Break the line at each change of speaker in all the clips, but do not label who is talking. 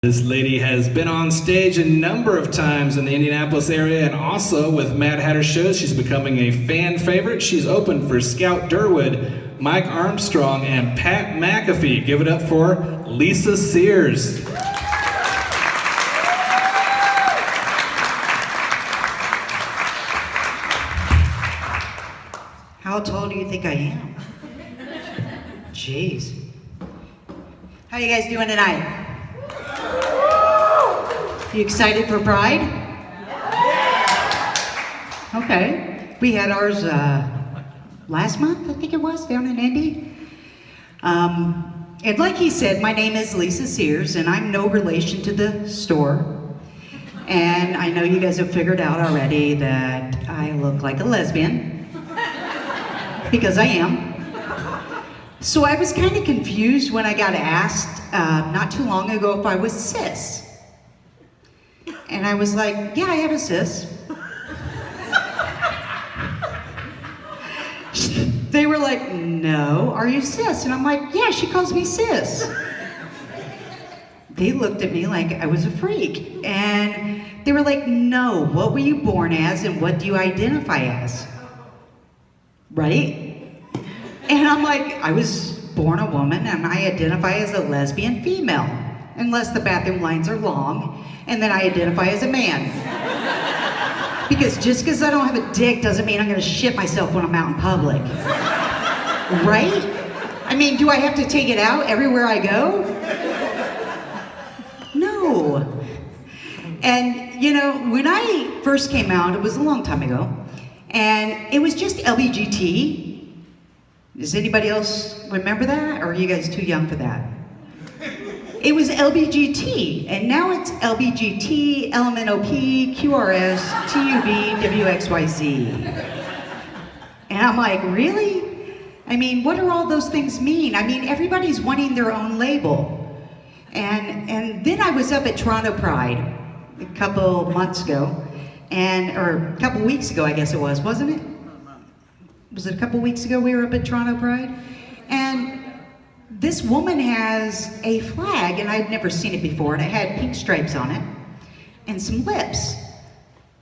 This lady has been on stage a number of times in the Indianapolis area and also with Mad Hatter shows. She's becoming a fan favorite. She's opened for Scout Durwood, Mike Armstrong, and Pat McAfee. Give it up for Lisa Sears.
How tall do you think I am? Jeez. How you guys doing tonight? You excited for Pride? Okay. We had ours last month, I think it was, down in Indy. And like he said, my name is Lisa Sears, and I'm no relation to the store. And I know you guys have figured out already that I look like a lesbian, because I am. So I was kind of confused when I got asked not too long ago if I was cis. And I was like, yeah, I have a cis. They were like, no, are you cis? And I'm like, yeah, she calls me cis. They looked at me like I was a freak. And they were like, no, what were you born as and what do you identify as? Right? And I'm like, I was born a woman and I identify as a lesbian female, unless the bathroom lines are long, and then I identify as a man. Because just because I don't have a dick doesn't mean I'm gonna shit myself when I'm out in public. Right? I mean, do I have to take it out everywhere I go? No. And you know, when I first came out, it was a long time ago, and it was just LBGT. Does anybody else remember that, or are you guys too young for that? It was LBGT, and now it's LBGT, LMNOP, QRS, TUV, WXYZ. And I'm like, really? I mean, what do all those things mean? I mean, everybody's wanting their own label. And then I was up at Toronto Pride a couple months ago, or a couple weeks ago, I guess it was, wasn't it? Was it a couple weeks ago we were up at Toronto Pride? And this woman has a flag, and I'd never seen it before, and it had pink stripes on it, and some lips.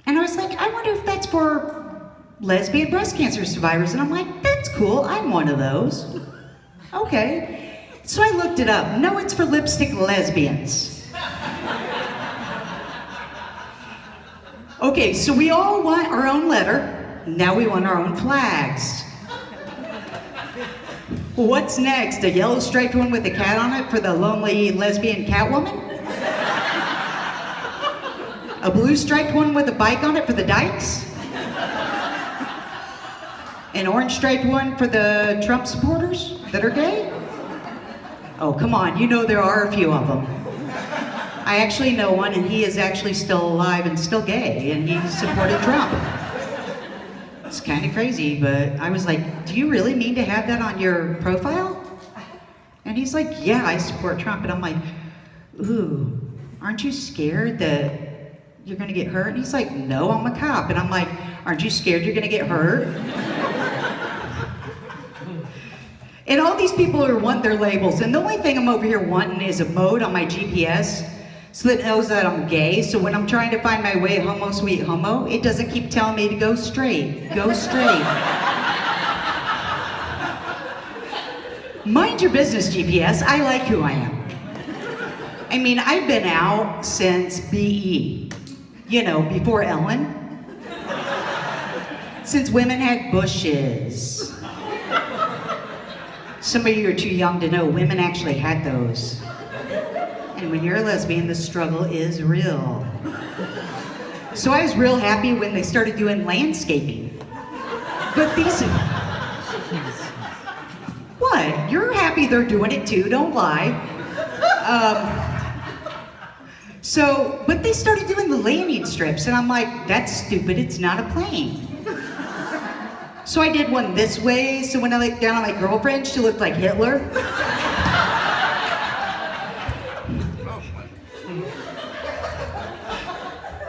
And I was like, I wonder if that's for lesbian breast cancer survivors. And I'm like, that's cool, I'm one of those. Okay. So I looked it up. No, it's for lipstick lesbians. Okay, so we all want our own letter. Now we want our own flags. What's next? A yellow striped one with a cat on it for the lonely lesbian Catwoman? A blue striped one with a bike on it for the dykes? An orange striped one for the Trump supporters that are gay? Oh, come on, you know there are a few of them. I actually know one, and he is actually still alive and still gay, and he supported Trump. It's kind of crazy, but I was like, do you really mean to have that on your profile? And he's like, yeah, I support Trump. And I'm like, ooh, aren't you scared that you're gonna get hurt? And he's like, no, I'm a cop. And I'm like, aren't you scared you're gonna get hurt? And all these people are want their labels, and the only thing I'm over here wanting is a mode on my GPS so that it knows that I'm gay, so when I'm trying to find my way homo sweet homo, it doesn't keep telling me to go straight. Go straight. Mind your business, GPS. I like who I am. I mean, I've been out since BE. You know, before Ellen. Since women had bushes. Some of you are too young to know women actually had those. And when you're a lesbian, the struggle is real. So I was real happy when they started doing landscaping. But these... What? You're happy they're doing it too, don't lie. But they started doing the landing strips, and I'm like, that's stupid, it's not a plane. So I did one this way, so when I looked down on my girlfriend, she looked like Hitler.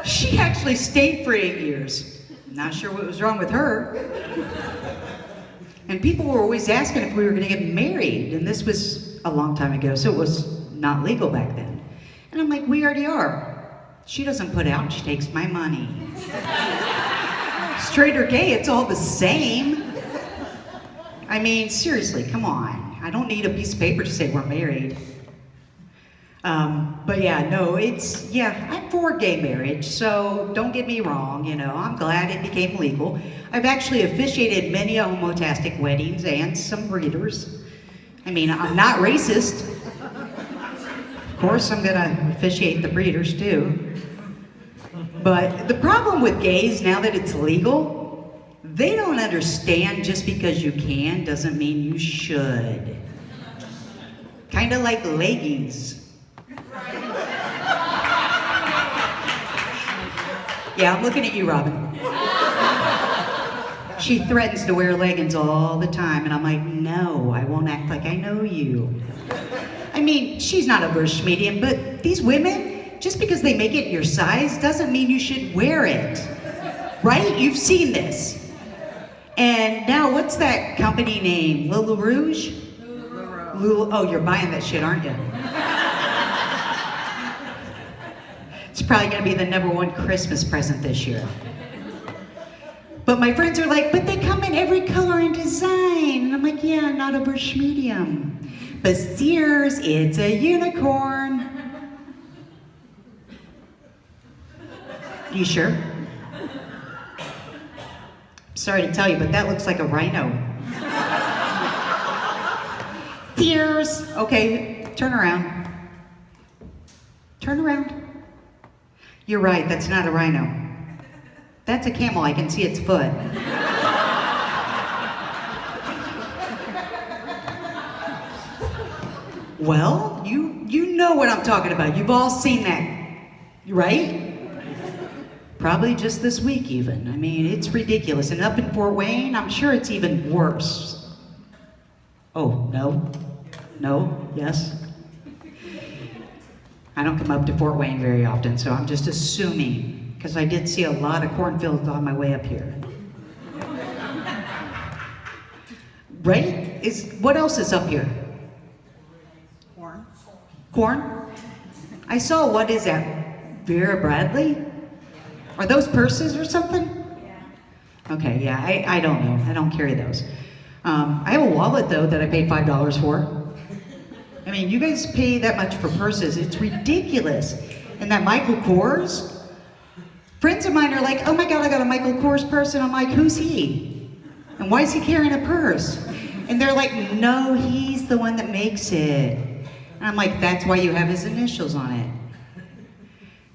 She actually stayed for 8 years. Not sure what was wrong with her. And people were always asking if we were gonna get married, and this was a long time ago, so it was not legal back then. And I'm like, we already are. She doesn't put out, she takes my money. Straight or gay, it's all the same. I mean, seriously, come on. I don't need a piece of paper to say we're married. But yeah, no, I'm for gay marriage, so don't get me wrong, I'm glad it became legal. I've actually officiated many homotastic weddings and some breeders. I mean, I'm not racist. Of course, I'm gonna officiate the breeders too. But the problem with gays, now that it's legal, they don't understand just because you can doesn't mean you should. Kind of like leggings. Yeah, I'm looking at you, Robin. She threatens to wear leggings all the time, and I'm like, no, I won't act like I know you. I mean, she's not a bush medium, but these women, just because they make it your size doesn't mean you should wear it. Right? You've seen this. And now, what's that company name? Lula Rouge? Oh, you're buying that shit, aren't you? It's probably gonna be the #1 Christmas present this year. But my friends are like, but they come in every color and design. And I'm like, yeah, not a bush medium. But Sears, it's a unicorn. You sure? Sorry to tell you, but that looks like a rhino. Sears. Okay, turn around. Turn around. You're right, that's not a rhino. That's a camel, I can see its foot. Well, you know what I'm talking about. You've all seen that, right? Probably just this week even. I mean, it's ridiculous. And up in Fort Wayne, I'm sure it's even worse. Oh, no? No? Yes? I don't come up to Fort Wayne very often, so I'm just assuming, because I did see a lot of cornfields on my way up here. Right? What else is up here? Corn. Corn? I saw, what is that? Vera Bradley? Are those purses or something? Yeah. Okay, yeah, I don't know. I don't carry those. I have a wallet, though, that I paid $5 for. I mean, you guys pay that much for purses. It's ridiculous. And that Michael Kors? Friends of mine are like, oh my God, I got a Michael Kors purse. And I'm like, who's he? And why is he carrying a purse? And they're like, no, he's the one that makes it. And I'm like, that's why you have his initials on it.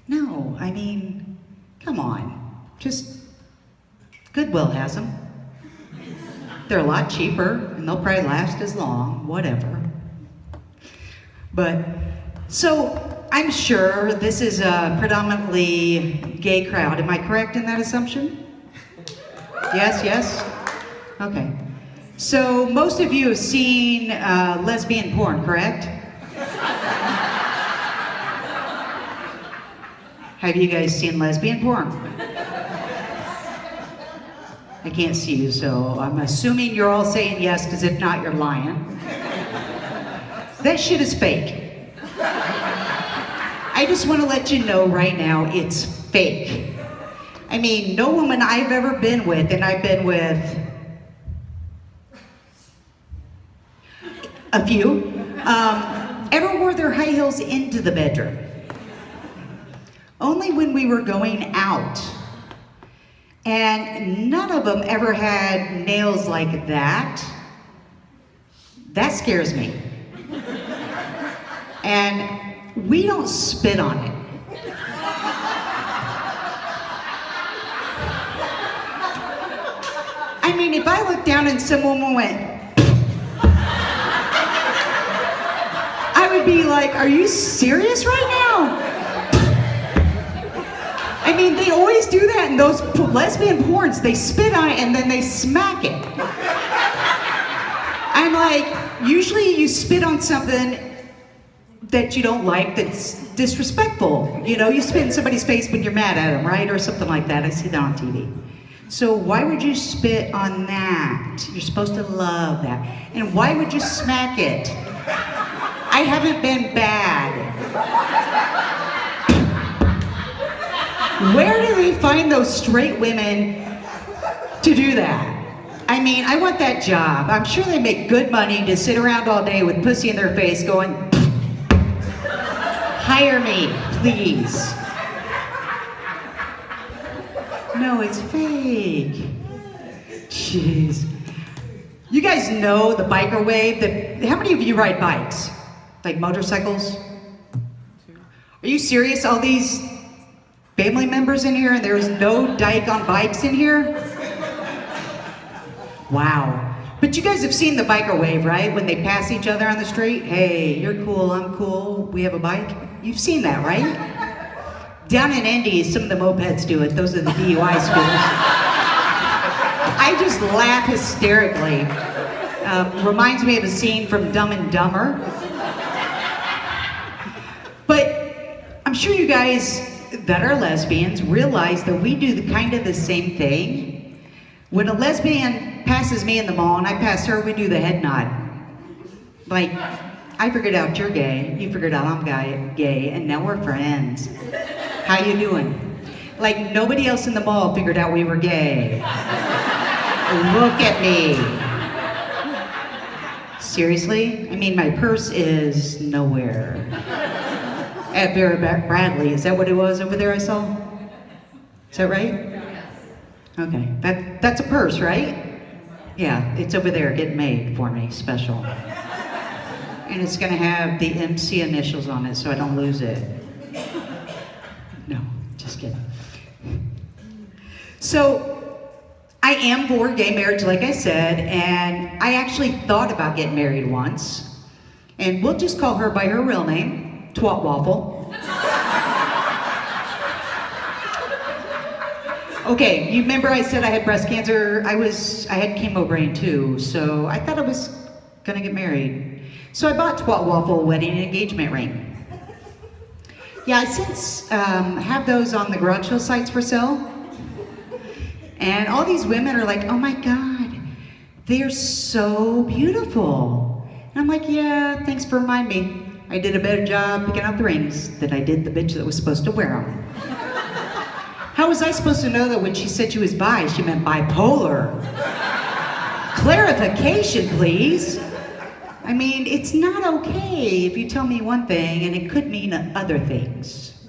No, I mean, come on. Just, Goodwill has them. They're a lot cheaper, and they'll probably last as long, whatever. But, so, I'm sure this is a predominantly gay crowd. Am I correct in that assumption? Yes, yes? Okay. So, most of you have seen lesbian porn, correct? Have you guys seen lesbian porn? I can't see you, so I'm assuming you're all saying yes, because if not, you're lying. That shit is fake. I just want to let you know right now, it's fake. I mean, no woman I've ever been with, and I've been with a few, ever wore their high heels into the bedroom. Only when we were going out. And none of them ever had nails like that. That scares me. And we don't spit on it. I mean, if I looked down and some woman went, I would be like, are you serious right now? I mean, they always do that in those lesbian porns. They spit on it and then they smack it. I'm like, usually you spit on something that you don't like that's disrespectful. You know, you spit in somebody's face when you're mad at them, right? Or something like that. I see that on TV. So why would you spit on that? You're supposed to love that. And why would you smack it? I haven't been bad. Where do they find those straight women to do that? I mean, I want that job. I'm sure they make good money to sit around all day with pussy in their face going, hire me, please. No, it's fake. Jeez. You guys know the biker wave? How many of you ride bikes? Like motorcycles? Are you serious? All these family members in here and there's no dyke on bikes in here? Wow. But you guys have seen the biker wave, right? When they pass each other on the street. Hey, you're cool, I'm cool, we have a bike. You've seen that, right? Down in Indy, some of the mopeds do it. Those are the DUI scooters. I just laugh hysterically. Reminds me of a scene from Dumb and Dumber. But I'm sure you guys that are lesbians realize that we do the same thing. When a lesbian passes me in the mall and I pass her, we do the head nod. Like, I figured out you're gay, you figured out I'm gay, and now we're friends. How you doing? Like nobody else in the mall figured out we were gay. Look at me. Seriously? I mean, my purse is nowhere. At Vera Bradley, is that what it was over there I saw? Is that right? Okay, that's a purse, right? Yeah, it's over there getting made for me, special. And it's gonna have the MC initials on it so I don't lose it. No, just kidding. So, I am for gay marriage, like I said, and I actually thought about getting married once. And we'll just call her by her real name, Twat Waffle. Okay, you remember I said I had breast cancer? I had chemo brain too, so I thought I was gonna get married. So I bought Twat Waffle wedding and engagement ring. Yeah, I since have those on the garage sale sites for sale. And all these women are like, oh my God, they're so beautiful. And I'm like, yeah, thanks for reminding me. I did a better job picking out the rings than I did the bitch that was supposed to wear them. How was I supposed to know that when she said she was bi, she meant bipolar? Clarification, please. I mean, it's not okay if you tell me one thing and it could mean other things.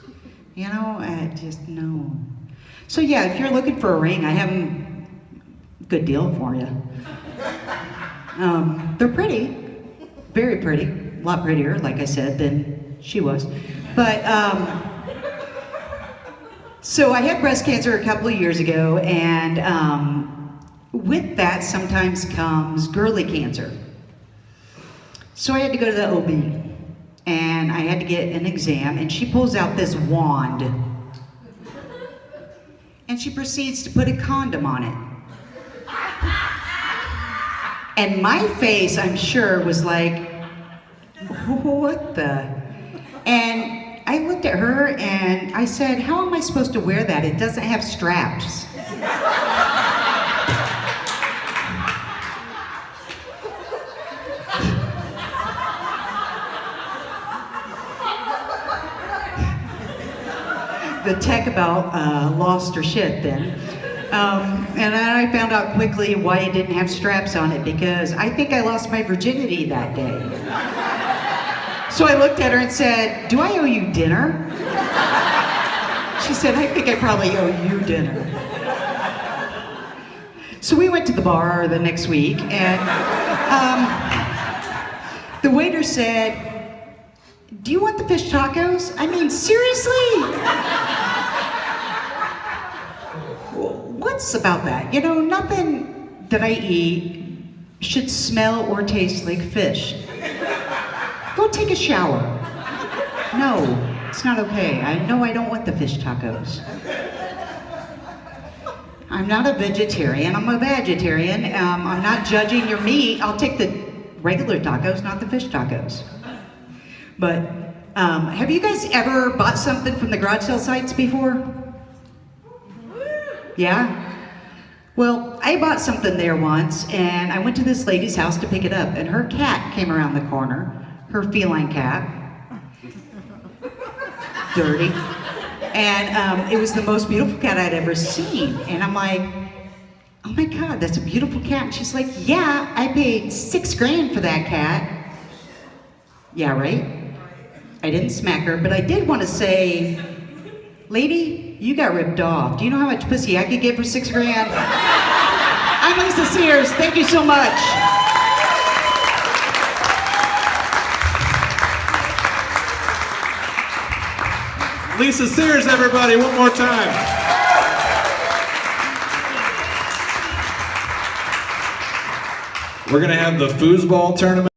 You know, I just, no. So yeah, if you're looking for a ring, I have a good deal for you. They're pretty, very pretty, a lot prettier, like I said, than she was. But, so I had breast cancer a couple of years ago, and with that sometimes comes girly cancer. So I had to go to the OB, and I had to get an exam, and she pulls out this wand, and she proceeds to put a condom on it. And my face, I'm sure, was like, what the? And I looked at her and I said, how am I supposed to wear that? It doesn't have straps. The tech about lost her shit then. And then I found out quickly why it didn't have straps on it, because I think I lost my virginity that day. So I looked at her and said, do I owe you dinner? She said, I think I probably owe you dinner. So we went to the bar the next week, and the waiter said, do you want the fish tacos? I mean, seriously? What's about that? You know, nothing that I eat should smell or taste like fish. Go take a shower. No, it's not okay. I know I don't want the fish tacos. I'm not a vegetarian, I'm a vegetarian. I'm not judging your meat. I'll take the regular tacos, not the fish tacos. But have you guys ever bought something from the garage sale sites before? Yeah? Well, I bought something there once, and I went to this lady's house to pick it up, and her cat came around the corner, her feline cat. Dirty. And it was the most beautiful cat I'd ever seen. And I'm like, oh my God, that's a beautiful cat. And she's like, yeah, I paid $6,000 for that cat. Yeah, right? I didn't smack her, but I did want to say, lady, you got ripped off. Do you know how much pussy I could get for $6,000? I'm Lisa Sears. Thank you so much.
Lisa Sears, everybody, one more time. We're going to have the foosball tournament.